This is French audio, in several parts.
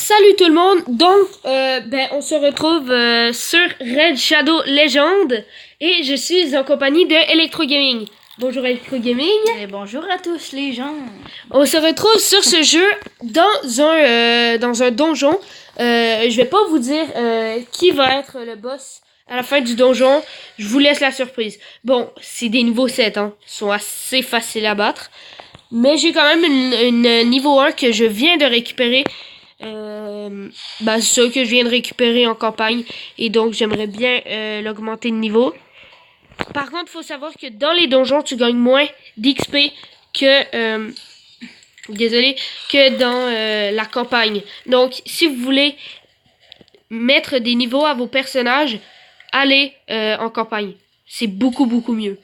Salut tout le monde, donc on se retrouve sur Red Shadow Legend et je suis en compagnie de Electro Gaming. Bonjour Electro Gaming. Et bonjour à tous les gens. On se retrouve sur ce jeu dans un donjon. Je vais pas vous dire qui va être le boss à la fin du donjon. Je vous laisse la surprise. Bon, c'est des nouveaux sets, hein. Ils sont assez faciles à battre. Mais j'ai quand même une niveau 1 que je viens de récupérer. C'est ça que je viens de récupérer en campagne. Et donc j'aimerais bien l'augmenter de niveau. Par contre, il faut savoir que dans les donjons, tu gagnes moins d'XP que dans la campagne. Donc, si vous voulez mettre des niveaux à vos personnages, allez en campagne. C'est beaucoup mieux.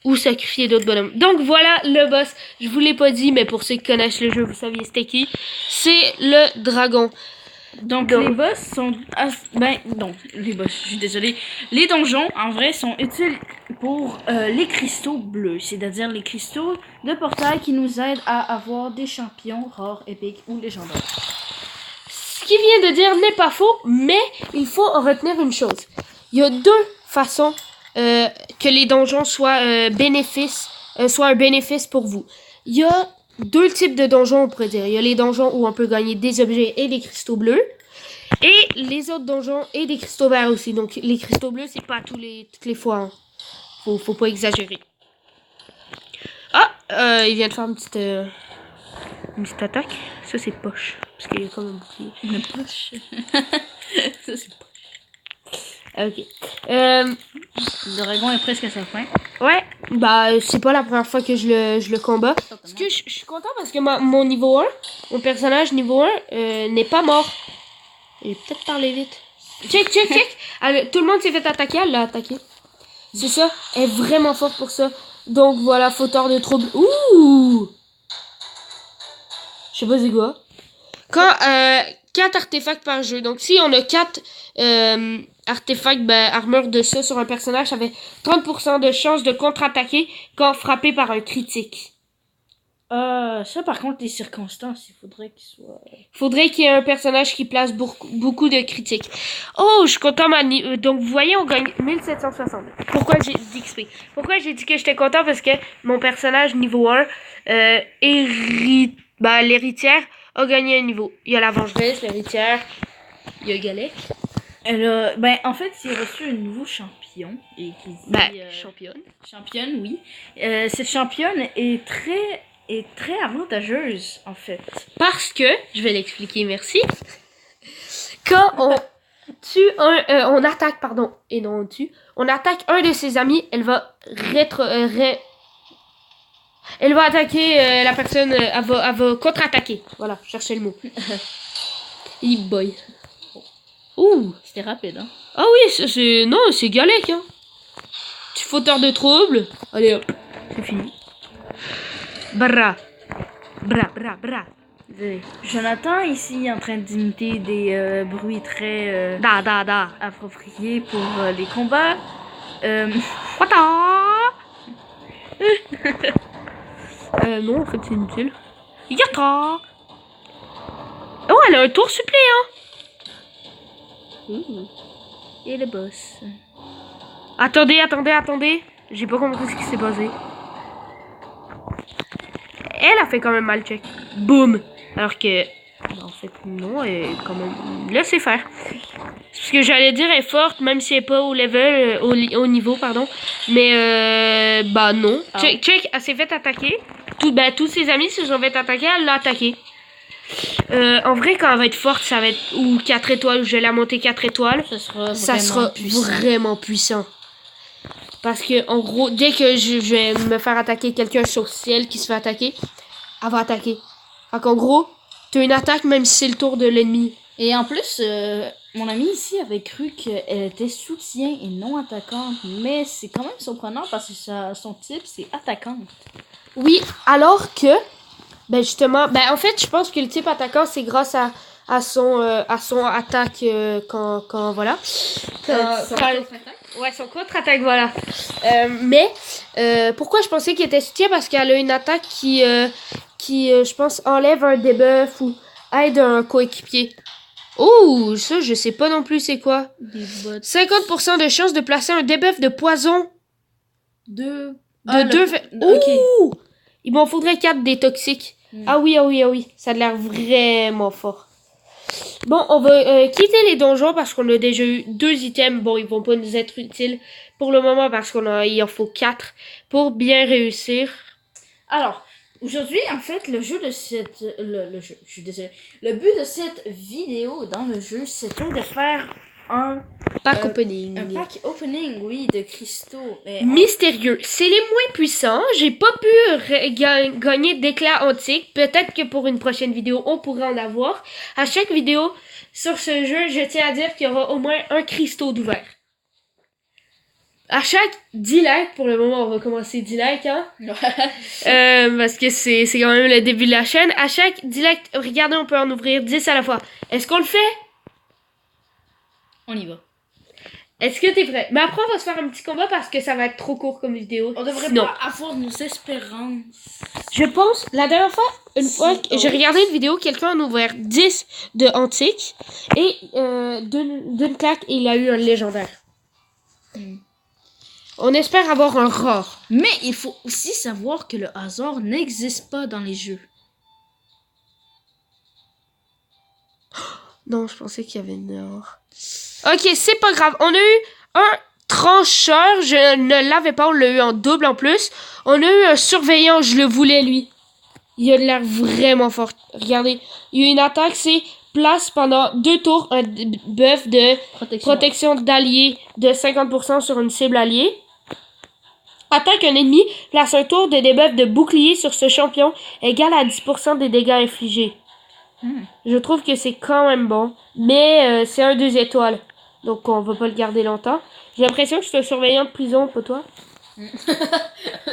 Ou sacrifier d'autres bonhommes. Donc voilà le boss. Je vous l'ai pas dit, mais pour ceux qui connaissent le jeu, vous saviez c'était qui. C'est le dragon. Donc les boss sont... les boss, je suis désolée. Les donjons, en vrai, sont utiles pour les cristaux bleus. C'est-à-dire les cristaux de portail qui nous aident à avoir des champions rares, épiques ou légendaires. Ce qu'il vient de dire n'est pas faux, mais il faut en retenir une chose. Il y a deux façons que les donjons soient un bénéfice pour vous. Il y a deux types de donjons, on pourrait dire. Il y a les donjons où on peut gagner des objets et des cristaux bleus. Et les autres donjons et des cristaux verts aussi. Donc les cristaux bleus, c'est pas toutes les fois. Hein. Faut pas exagérer. Ah, il vient de faire une petite attaque. Ça, c'est poche. Parce qu'il y a comme un bouclier. Une poche. Ça, c'est poche. Ok. Le dragon est presque à sa fin. Ouais, c'est pas la première fois que je le combat. Parce que je suis content parce que mon niveau 1, mon personnage niveau 1 n'est pas mort. J'ai peut-être parlé vite. Check. Alors, tout le monde s'est fait attaquer, elle l'a attaqué. C'est ça, elle est vraiment forte pour ça. Donc voilà, fauteur de trouble. Ouh! Je sais pas c'est quoi. 4 artefacts par jeu. Donc si on a 4 artefacts, armure de ça sur un personnage, ça fait 30% de chance de contre-attaquer quand frappé par un critique. Ça par contre, les circonstances, il faudrait qu'il y ait un personnage qui place beaucoup de critiques. Oh, je suis content. Donc vous voyez, on gagne 1760. Pourquoi j'ai dit XP? Pourquoi j'ai dit que j'étais content? Parce que mon personnage niveau 1, l'héritière, a gagné un niveau. Il y a la vengeresse, l'héritière, il y a Galec. En fait, il a reçu un nouveau champion. Et qui dit, championne. Championne, oui. Cette championne est très avantageuse, en fait. Parce que, je vais l'expliquer, merci. Quand on tue on attaque, et non on tue, on attaque un de ses amis, elle va elle va attaquer la personne, elle va contre-attaquer. Voilà, cherchez le mot. boy. Ouh, c'était rapide, hein. Ah oui, c'est Galec, hein. Petit fauteur de trouble. Allez hop, c'est fini. Bra. Jonathan ici est en train d'imiter des bruits très appropriés pour les combats. Non, en fait c'est inutile. Yata. Oh, elle a un tour suppléant. Et le boss. Attendez. J'ai pas compris ce qui s'est passé. Elle a fait quand même mal check. Boum. Alors que, en fait, non, elle est quand même... Laissez faire. Ce que j'allais dire est forte, même si elle est pas au level, au niveau, pardon. Mais, non. Ah. Check, elle s'est fait attaquer. Tous ses amis se sont fait attaquer, elle l'a attaqué. En vrai, quand elle va être forte, ça va être ou 4 étoiles, ou je vais la monter 4 étoiles. Ça sera vraiment puissant. Parce que, en gros, dès que je vais me faire attaquer quelqu'un, sauf si elle qui se fait attaquer, elle va attaquer. Fait qu'en gros, tu as une attaque même si c'est le tour de l'ennemi. Et en plus, mon ami ici avait cru qu'elle était soutien et non attaquante. Mais c'est quand même surprenant parce que son type, c'est attaquante. Oui, alors que, justement, en fait, je pense que le type attaquant, c'est grâce à son attaque quand voilà. Ouais, son contre-attaque, voilà. Mais pourquoi je pensais qu'elle était soutien? Parce qu'elle a une attaque qui je pense, enlève un debuff ou Aide un coéquipier. Oh, ça, je sais pas non plus c'est quoi. Des bottes. 50% de chance de placer un debuff de poison. Deux. Ok. Ok. Il m'en faudrait 4 des toxiques. Ah oui, ah oui, ah oui. Ça a l'air vraiment fort. Bon, on va quitter les donjons parce qu'on a déjà eu 2 items. Bon, ils vont pas nous être utiles pour le moment parce il en faut 4 pour bien réussir. Alors, aujourd'hui, en fait, le jeu de cette... Le jeu, je suis désolée. Le but de cette vidéo dans le jeu, c'était de faire un Pack opening. un pack opening, oui, de cristaux. Mais Mystérieux. C'est les moins puissants. J'ai pas pu gagner d'éclats antiques. Peut-être que pour une prochaine vidéo, on pourra en avoir. À chaque vidéo sur ce jeu, je tiens à dire qu'il y aura au moins un cristaux d'ouvert. À chaque 10 likes, pour le moment, on va commencer 10 likes, hein. Parce que c'est quand même le début de la chaîne. À chaque 10 likes, regardez, on peut en ouvrir 10 à la fois. Est-ce qu'on le fait? on y va. Est-ce que t'es prêt? Mais après, on va se faire un petit combat parce que ça va être trop court comme vidéo. On devrait Sinon, pas avoir nos espérances. je pense, la dernière fois, j'ai regardé une vidéo, quelqu'un en a ouvert 10 de antique et d'une claque, il a eu un légendaire. On espère avoir un rare. Mais il faut aussi savoir que le hasard n'existe pas dans les jeux. Non, je pensais qu'il y avait une rare. Ok, c'est pas grave. On a eu un trancheur, je ne l'avais pas, on l'a eu en double en plus. On a eu un surveillant, je le voulais lui. Il a l'air vraiment fort. Regardez, il y a une attaque, c'est place pendant 2 tours un buff de protection d'alliés de 50% sur une cible alliée. Attaque un ennemi, place un tour de debuff de bouclier sur ce champion égal à 10% des dégâts infligés. Je trouve que c'est quand même bon, mais c'est un 2 étoiles. Donc on va pas le garder longtemps. J'ai l'impression que c'est un surveillant de prison, pas toi?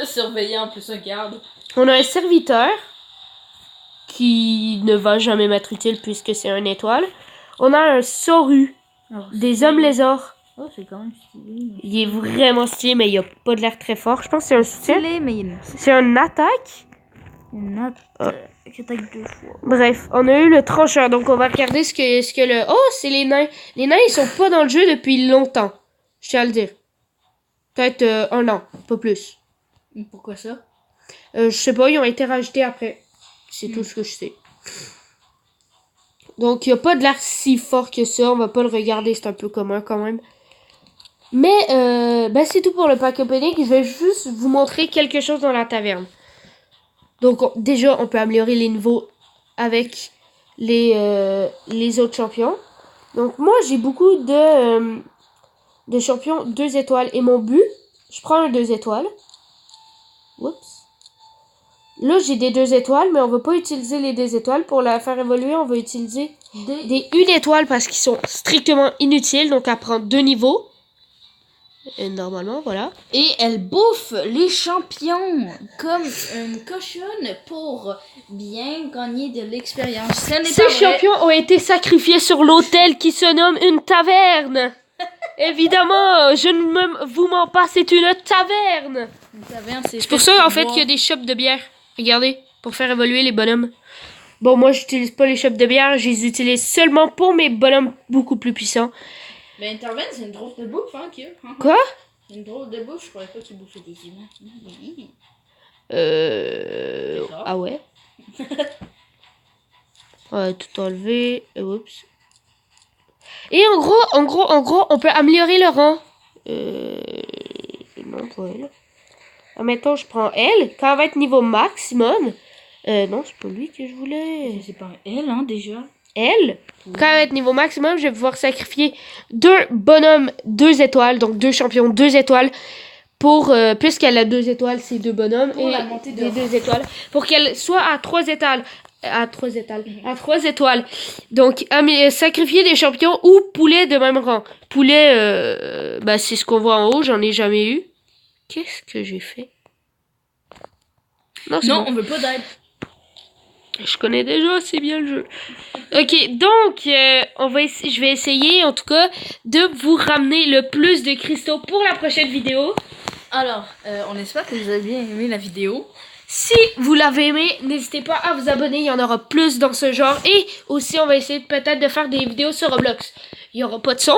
Surveillant plus un garde. On a un serviteur qui ne va jamais m'être utile puisque c'est un étoile. On a un Soru, des hommes lézards. Oh, c'est quand même stylé. Il est vraiment stylé, mais il a pas de l'air très fort. Je pense que c'est un soutien. Stylé, mais C'est un attaque. une attaque 2 fois. Bref, on a eu le trancheur. Donc on va regarder ce que le... Oh, c'est les nains. Les nains, ils sont pas dans le jeu depuis longtemps. Je tiens à le dire. Peut-être 1 an, pas plus. Pourquoi ça? Je sais pas, ils ont été rajoutés après. C'est tout ce que je sais. Donc, il n'y a pas de l'air si fort que ça. On va pas le regarder, c'est un peu commun quand même. Mais, ben c'est tout pour le pack opening. Je vais juste vous montrer quelque chose dans la taverne. Donc, déjà, on peut améliorer les niveaux avec les autres champions. Donc, moi, j'ai beaucoup de champions 2 étoiles. Et mon but, je prends un 2 étoiles. Oups. Là, j'ai des 2 étoiles, mais on va pas utiliser les 2 étoiles. Pour la faire évoluer, on va utiliser des 1 étoile parce qu'ils sont strictement inutiles. Donc, à prendre 2 niveaux. Et normalement, voilà. Et elle bouffe les champions comme une cochonne pour bien gagner de l'expérience. Ces champions ont été sacrifiés sur l'autel qui se nomme une taverne. Évidemment, je ne vous mens pas, c'est une taverne. Une taverne, c'est pour ça, en fait, qu'il y a des shops de bière. Regardez, pour faire évoluer les bonhommes. Bon, moi, j'utilise pas les shops de bière. Je les utilise seulement pour mes bonhommes beaucoup plus puissants. Mais une taverne, c'est une drôle de bouffe, hein, qu'il y a. Quoi? C'est une drôle de bouffe. Je croyais pas qu'ils bouffaient des humains. Ah ouais? Ouais, tout enlever. Oups. Et en gros, on peut améliorer le rang. Non, pas elle. Admettons, je prends elle. Quand elle va être niveau maximum. Non, c'est pas lui que je voulais. C'est pas elle, hein, déjà. Elle, quand elle va être niveau maximum, je vais pouvoir sacrifier 2 bonhommes 2 étoiles. Donc 2 champions 2 étoiles. Pour, puisqu'elle a 2 étoiles, c'est 2 bonhommes. Pour et la montée de des 2 étoiles. Pour qu'elle soit à 3 étoiles. À 3 étoiles. À 3 étoiles. Donc, sacrifier des champions ou poulets de même rang. Poulet, bah, c'est ce qu'on voit en haut. J'en ai jamais eu. Qu'est-ce que j'ai fait? Non, bon. On veut pas d'aide. Je connais déjà, c'est bien le jeu. Ok, donc, je vais essayer, en tout cas, de vous ramener le plus de cristaux pour la prochaine vidéo. Alors, on espère que vous avez bien aimé la vidéo. Si vous l'avez aimé, n'hésitez pas à vous abonner, il y en aura plus dans ce genre. Et aussi, on va essayer peut-être de faire des vidéos sur Roblox. Il n'y aura pas de son,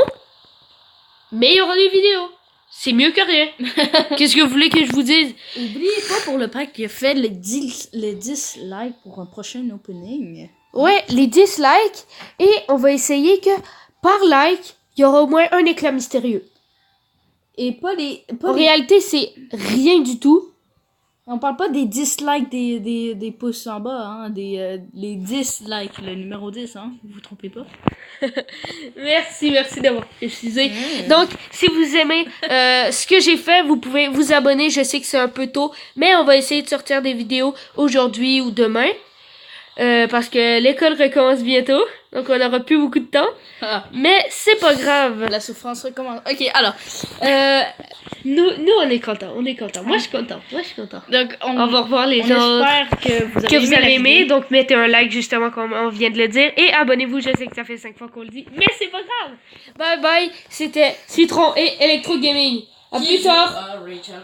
mais il y aura des vidéos. C'est mieux que rien. Qu'est-ce que vous voulez que je vous dise? Oubliez pas pour le pack qui a fait les 10 likes pour un prochain opening. Ouais, les 10 likes. Et on va essayer que par like, il y aura au moins un éclat mystérieux. Et pas les... En réalité, c'est rien du tout. On parle pas des dislikes des pouces en bas, hein, les 10 likes, le numéro 10, hein, vous vous trompez pas. Merci d'avoir précisé. Donc, si vous aimez ce que j'ai fait, vous pouvez vous abonner. Je sais que c'est un peu tôt, mais on va essayer de sortir des vidéos aujourd'hui ou demain. Parce que l'école recommence bientôt, donc on n'aura plus beaucoup de temps. Mais c'est pas grave. La souffrance recommence. Ok, alors. Nous on est contents, Moi je suis content. Donc on va revoir les autres espère que vous avez aimé. Donc mettez un like justement comme on vient de le dire. Et abonnez-vous, je sais que ça fait 5 fois qu'on le dit. Mais c'est pas grave. Bye bye, c'était Citron et Electro Gaming. À plus tard.